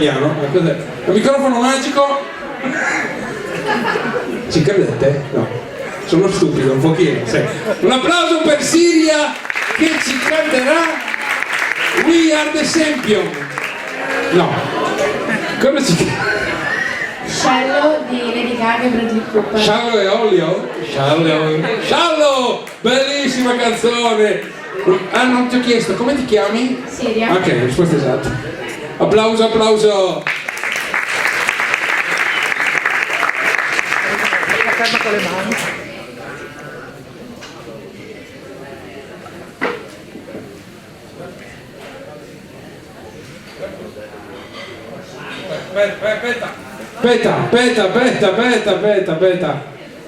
italiano. Cos'è? Un microfono magico. Ci credete? No. Sono stupido, un pochino. Sì. Un applauso per Siria che ci canterà We Are the Champion. No. Come si chiama? Shallow di Lady Gaga e Bradley Cooper. Shallow e Olio? Shallow! Bellissima canzone! Ah, non ti ho chiesto, come ti chiami? Siria. Ok, risposta esatta. Applauso, applauso! Ferma con le mani.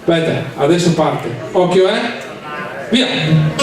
Aspetta, adesso parte. Occhio, via!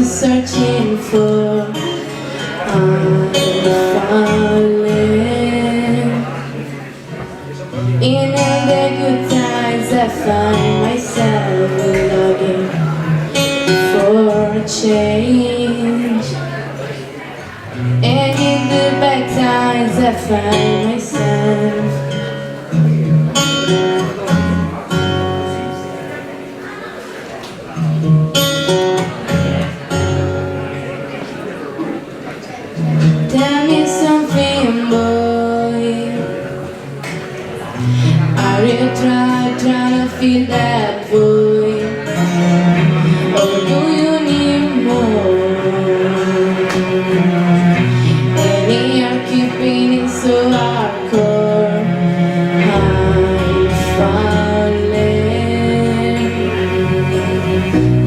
Searching for, I'm falling. In all the good times I find myself longing for a change, and in the bad times I find myself tell me something, boy. Are you trying to fill that void? Or do you need more? And you're keeping it so hardcore. I'm falling.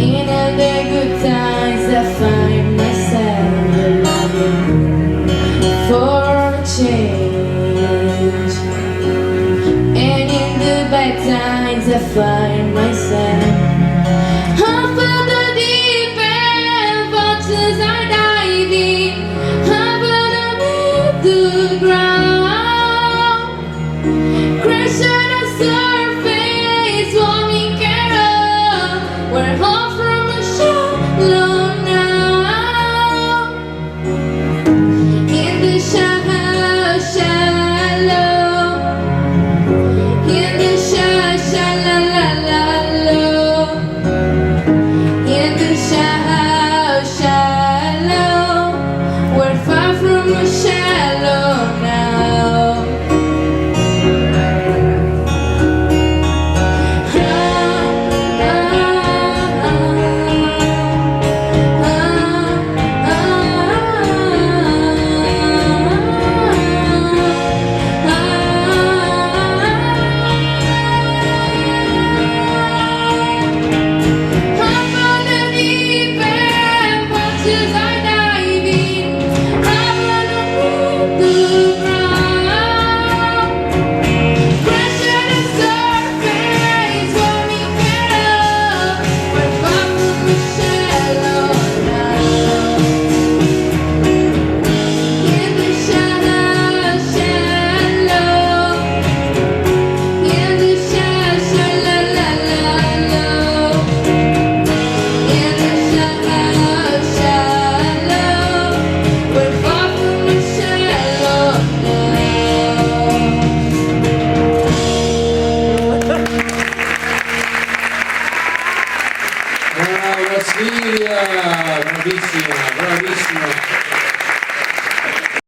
In all the good times I find myself for a change, and in the bad times I find myself off of the deep end, waters are diving, I'm underneath the ground, crash on the surface, swarming carol, we're all from a shallow now. Brava Silvia, bravissima, bravissima.